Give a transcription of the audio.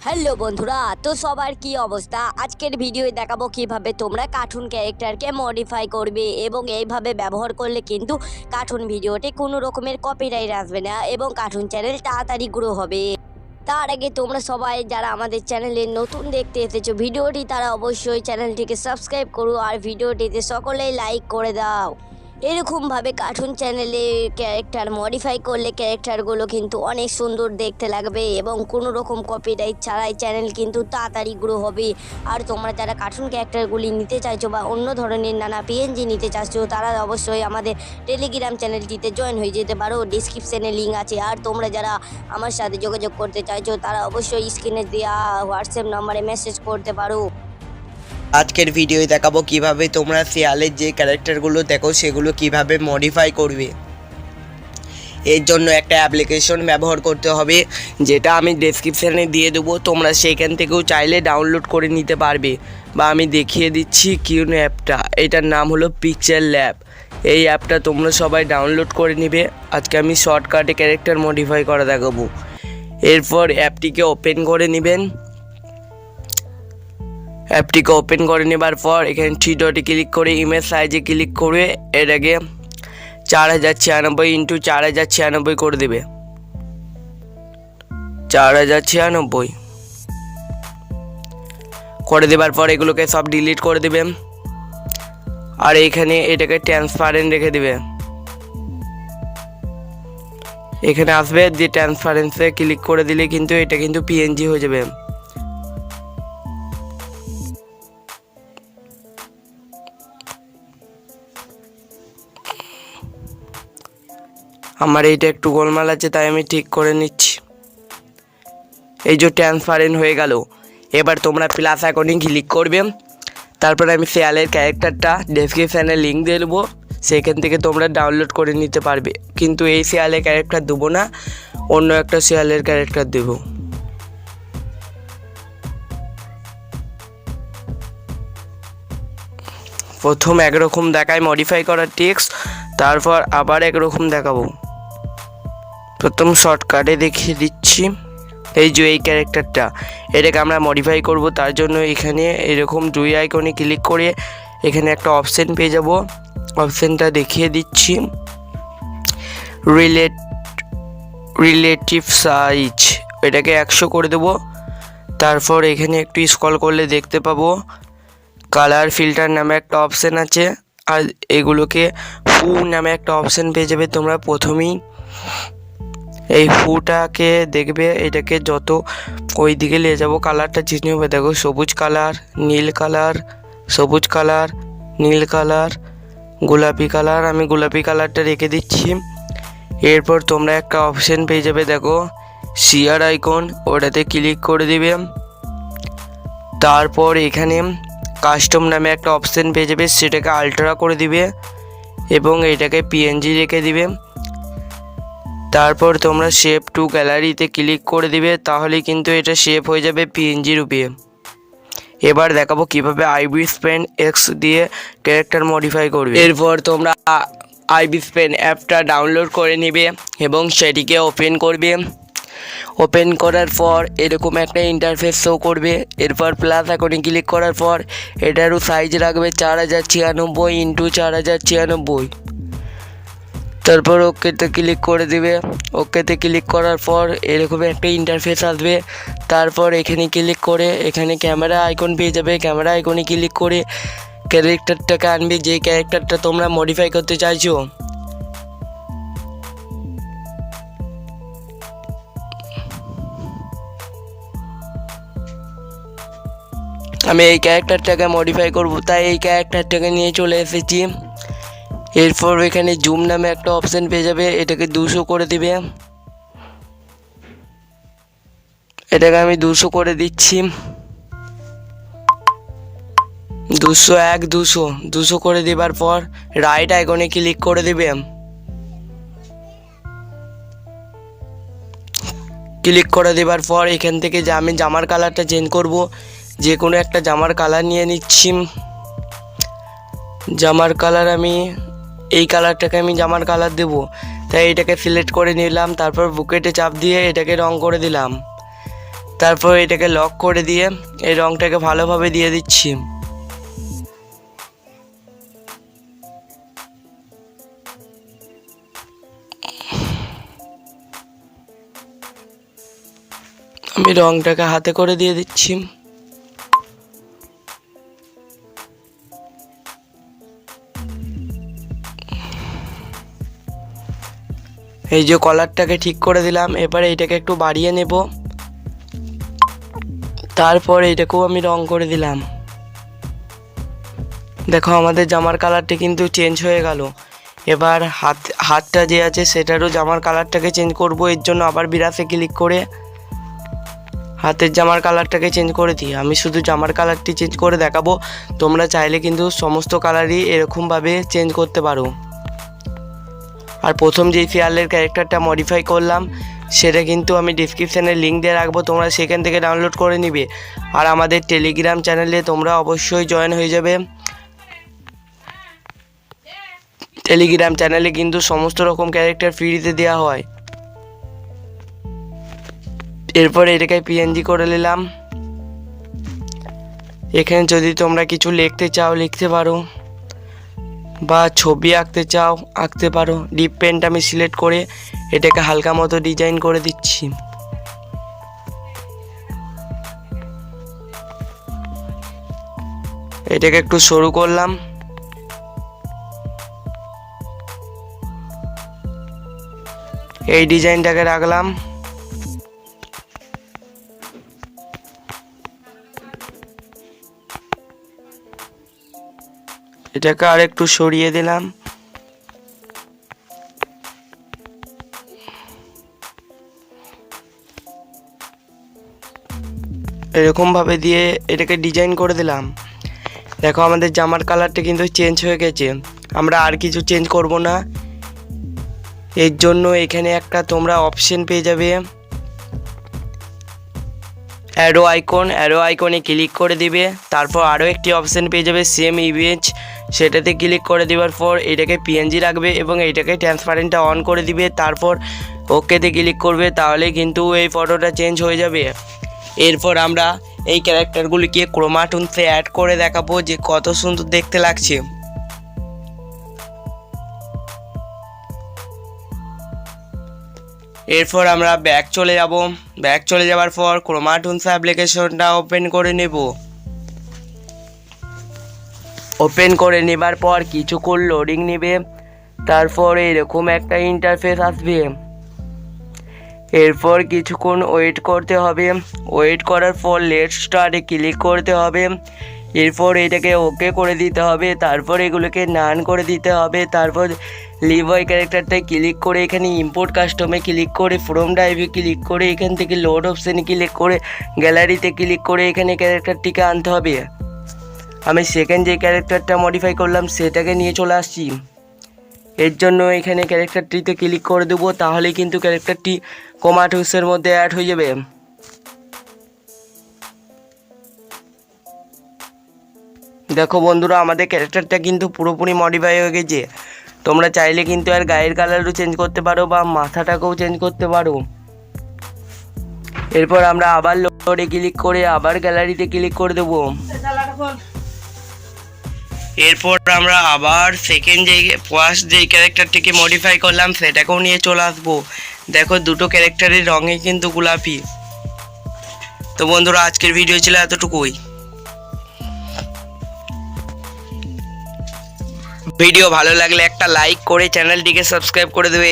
Hello বন্ধুরা, তো সবার কি অবস্থা? আজকের ভিডিওয়ে দেখাবো কিভাবে তোমরা কার্টুন ক্যারেক্টারকে মডিফাই করবে এবং এইভাবে ব্যবহার করলে কিন্তু কার্টুন ভিডিওতে কোনো রকমের কপিরাইট আসবে না এবং কার্টুন চ্যানেল তাড়াতাড়ি গ্রো হবে। তার আগে তোমরা সবাই যারা আমাদের চ্যানেলে নতুন দেখতে এসেছো ভিডিওটি, তারা অবশ্যই চ্যানেলটিকে সাবস্ক্রাইব করো আর ভিডিওটিতে সকলেই লাইক করে দাও। এরকমভাবে কার্টুন চ্যানেলে ক্যারেক্টার মডিফাই করলে ক্যারেক্টারগুলো কিন্তু অনেক সুন্দর দেখতে লাগবে এবং কোনো রকম কপিরাইট ছাড়াই চ্যানেল কিন্তু তাড়াতাড়ি গ্রো হবে। আর তোমরা যারা কার্টুন ক্যারেক্টারগুলি নিতে চাইছো বা অন্য ধরনের নানা পিএনজি নিতে চাইছো, তারা অবশ্যই আমাদের টেলিগ্রাম চ্যানেলটিতে জয়েন হয়ে যেতে পারো, ডিসক্রিপশানে লিঙ্ক আছে। আর তোমরা যারা আমার সাথে যোগাযোগ করতে চাইছো, তারা অবশ্যই স্ক্রিনে দেওয়া হোয়াটসঅ্যাপ নম্বরে মেসেজ করতে পারো। আজকের ভিডিওতে দেখাবো কিভাবে তোমরা শিয়ালের যে ক্যারেক্টারগুলো দেখো সেগুলো কিভাবে মডিফাই করবে। এর জন্য একটা অ্যাপ্লিকেশন ব্যবহার করতে হবে, যেটা আমি ডেসক্রিপশানে দিয়ে দেবো। তোমরা সেখান থেকেও চাইলে ডাউনলোড করে নিতে পারবে, বা আমি দেখিয়ে দিচ্ছি কোন অ্যাপটা। এটার নাম হলো পিক্সেল ল্যাব। এই অ্যাপটা তোমরা সবাই ডাউনলোড করে নেবে। আজকে আমি শর্টকাটে ক্যারেক্টার মডিফাই করা দেখাবো। এরপর অ্যাপটিকে ওপেন করে নেবেন। অ্যাপটিকে ওপেন করে নেবার পর এখানে থ্রি ডটে ক্লিক করে ইমেজ সাইজে ক্লিক করে এটাকে 4096 × 4096 করে দেবে। 4096 করে দেবার পর এগুলোকে সব ডিলিট করে দেবে। আর এইখানে এটাকে ট্রান্সপারেন্ট রেখে দেবে। এখানে আসবে যে ট্রান্সপারেন্সে ক্লিক করে দিলে কিন্তু এটা কিন্তু পিএনজি হয়ে যাবে। আমার এইটা একটু গোলমাল আছে, তাই আমি ঠিক করে নিচ্ছি। এই যে ট্রান্সপারেন্ট হয়ে গেল। এবার তোমরা প্লাস আইকনে ক্লিক করবে। তারপরে আমি শিয়ালের ক্যারেক্টারটা ডেসক্রিপশানে লিঙ্ক দিয়ে দেবো, সেখান থেকে তোমরা ডাউনলোড করে নিতে পারবে। কিন্তু এই শিয়ালের ক্যারেক্টার দেবো না, অন্য একটা শিয়ালের ক্যারেক্টার দেবো। প্রথম একরকম দেখায় মডিফাই করার টেক্সট, তারপর আবার একরকম দেখাবো। প্রথম শর্টকাটে দেখিয়ে দিচ্ছি। এই যে এই ক্যারেক্টারটা, এটাকে আমরা মডিফাই করব। তার জন্য এখানে এরকম দুই আইকনে ক্লিক করে এখানে একটা অপশান পেয়ে যাব। অপশানটা দেখিয়ে দিচ্ছি, রিলেটিভ সাইজ। এটাকে 100 করে দেব। তারপর এখানে একটু স্ক্রল করলে দেখতে পাবো কালার ফিল্টার নামে একটা অপশান আছে, আর এগুলোকে হু নামে একটা অপশান পেয়ে যাবে তোমরা প্রথমেই। এই হুটাকে দেখবে, এটাকে যত ওই দিকে নিয়ে যাবো কালারটা চেঞ্জ হবে। দেখো সবুজ কালার, নীল কালার, সবুজ কালার, নীল কালার, গোলাপি কালার। আমি গোলাপি কালারটা রেখে দিচ্ছি। এরপর তোমরা একটা অপশান পেয়ে যাবে, দেখো শেয়ার আইকন, ওটাতে ক্লিক করে দিবে। তারপর এখানে কাস্টম নামে একটা অপশান পেয়ে যাবে, সেটাকে আলট্রা করে দিবে এবং এটাকে পিএনজি রেখে দিবে। তারপর তোমরা শেপ টু গ্যালারিতে ক্লিক করে দিবে, তাহলে কিন্তু এটা শেপ হয়ে যাবে পিএনজি রূপে। এবার দেখাবো কিভাবে আইবি স্পেন এক্স দিয়ে ক্যারেক্টার মডিফাই করবে। এরপর তোমরা আইবি স্পেন অ্যাপটা ডাউনলোড করে নেবে এবং সেটিকে ওপেন করবে। ওপেন করার পর এরকম একটা ইন্টারফেস শো করবে। এরপর প্লাস আইকনে ক্লিক করার পর এটারও সাইজ রাখবে 4096 × 4096। তারপর ওকেতে ক্লিক করে দিবে। ওকেতে ক্লিক করার পর এরকম একটা ইন্টারফেস আসবে। তারপর এখানে ক্লিক করে এখানে ক্যামেরা আইকন পেয়ে যাবে। ক্যামেরা আইকনে ক্লিক করে ক্যারেক্টারটাকে আনবে, যে ক্যারেক্টারটা তোমরা মডিফাই করতে চাইছো। আমি এই ক্যারেক্টারটাকে মডিফাই করব, তাই এই ক্যারেক্টারটাকে নিয়ে চলে এসেছি। এরপর এখানে জুম নামে একটা অপশান পেয়ে যাবে, এটাকে 200 করে দিবে। এটাকে আমি 200 করে দিচ্ছি। 201, 200 করে দেবার পর রাইট আইকনে ক্লিক করে দিবে। ক্লিক করে দেবার পর এখান থেকে যে আমি জামার কালারটা চেঞ্জ করব, যে কোনো একটা জামার কালার নিয়ে নিচ্ছি। জামার কালার আমি এই কালারটাকে আমি জামার কালার দেব, তাই এটাকে সিলেক্ট করে নিলাম। তারপর বুকেটে চাপ দিয়ে এটাকে রং করে দিলাম। তারপর এটাকে লক করে দিয়ে এই রঙটাকে ভালোভাবে দিয়ে দিচ্ছি। আমি রঙটাকে হাতে করে দিয়ে দিচ্ছি। এই যে কলারটাকে ঠিক করে দিলাম, এবারে এটাকে একটু বাড়িয়ে নেব। তারপর এটাকেও আমি রং করে দিলাম। দেখো আমাদের জামার কালারটি কিন্তু চেঞ্জ হয়ে গেল। এবার হাতটা যে আছে সেটারও জামার কালারটাকে চেঞ্জ করব। এর জন্য আবার বিরাসে ক্লিক করে হাতের জামার কালারটাকে চেঞ্জ করে দিই। আমি শুধু জামার কালারটি চেঞ্জ করে দেখাবো, তোমরা চাইলে কিন্তু সমস্ত কালারই এরকমভাবে চেঞ্জ করতে পারো। আর প্রথম যেই ফিয়ালের ক্যারেক্টারটা মডিফাই করলাম সেটা কিন্তু আমি ডিসক্রিপশানে লিঙ্ক দিয়ে রাখবো, তোমরা সেখান থেকে ডাউনলোড করে নিবে। আর আমাদের টেলিগ্রাম চ্যানেলে তোমরা অবশ্যই জয়েন হয়ে যাবে। টেলিগ্রাম চ্যানেলে কিন্তু সমস্ত রকম ক্যারেক্টার ফ্রিতে দেওয়া হয়। এরপর এটাকে পিএনজি করে নিলাম। এখানে যদি তোমরা কিছু লিখতে চাও লিখতে পারো, বা ছবি আঁকতে চাও আঁকতে পারো। ডিপ পেন্ট আমি সিলেক্ট করে এটাকে হালকা মতো ডিজাইন করে দিচ্ছি। এটাকে একটু সরু করলাম। এই ডিজাইনটাকে রাখলাম। এটাকে আর একটু সরিয়ে দিলাম। এরকমভাবে দিয়ে এটাকে ডিজাইন করে দিলাম। দেখো আমাদের জামার কালারটা কিন্তু চেঞ্জ হয়ে গেছে। আমরা আর কিছু চেঞ্জ করব না। এর জন্য এখানে একটা তোমরা অপশন পেয়ে যাবে, অ্যারো আইকনে ক্লিক করে দিবে। তারপর আরও একটি অপশন পেয়ে যাবে সেম ইমেজ, সেটাতে ক্লিক করে দেওয়ার পর এটাকে পিএনজি রাখবে এবং এটাকে ট্রান্সপারেন্টটা অন করে দিবে। তারপর ওকেতে ক্লিক করবে, তাহলে কিন্তু এই ফটোটা চেঞ্জ হয়ে যাবে। এরপর আমরা এই ক্যারেক্টারগুলিকে ক্রোমাটুনসে অ্যাড করে দেখাবো যে কত সুন্দর দেখতে লাগছে। এরপর আমরা ব্যাক চলে যাব। ব্যাক চলে যাওয়ার পর ক্রোমাটুনস অ্যাপ্লিকেশনটা ওপেন করে নেব। ওপেন করে নেবার পর কিছুক্ষণ লোডিং নেবে। তারপর এরকম একটা ইন্টারফেস আসবে। এরপর কিছুক্ষণ ওয়েট করতে হবে। ওয়েট করার পর লেট স্টার্টে ক্লিক করতে হবে। এরপর এটাকে ওকে করে দিতে হবে। তারপর এগুলোকে নান করে দিতে হবে। তারপর লিভ ওই ক্যারেক্টারটায় ক্লিক করে এখানে ইম্পোর্ট কাস্টমে ক্লিক করে ফ্রম ড্রাইভে ক্লিক করে এখান থেকে লোড অপশানে ক্লিক করে গ্যালারিতে ক্লিক করে এখানে ক্যারেক্টারটিকে আনতে হবে। আমি সেকেন্ড যে ক্যারেক্টারটা মডিফাই করলাম সেটাকে নিয়ে চলে আসছি। এর জন্য এখানে ক্যারেক্টারটিতে ক্লিক করে দেবো, তাহলে কিন্তু ক্যারেক্টারটি ক্রোমাটুনসের মধ্যে অ্যাড হয়ে যাবে। দেখো বন্ধুরা আমাদের ক্যারেক্টারটা কিন্তু পুরোপুরি মডিফাই হয়ে গেছে। তোমরা চাইলে কিন্তু আর গায়ের কালারও চেঞ্জ করতে পারো বা মাথাটাকেও চেঞ্জ করতে পারো। এরপর আমরা আবার লোডে ক্লিক করে আবার গ্যালারিতে ক্লিক করে দেবো। এরপর আমরা আবার সেকেন্ড ফার্স্ট যেই ক্যারেক্টারটিকে মডিফাই করলাম সেটাকেও নিয়ে চলে আসবো। দেখো দুটো ক্যারেক্টারের রঙে কিন্তু গোলাপি। তো বন্ধুরা আজকের ভিডিও ছিল এতটুকুই। ভিডিও ভালো লাগলে একটা লাইক করে চ্যানেলটিকে সাবস্ক্রাইব করে দেবে।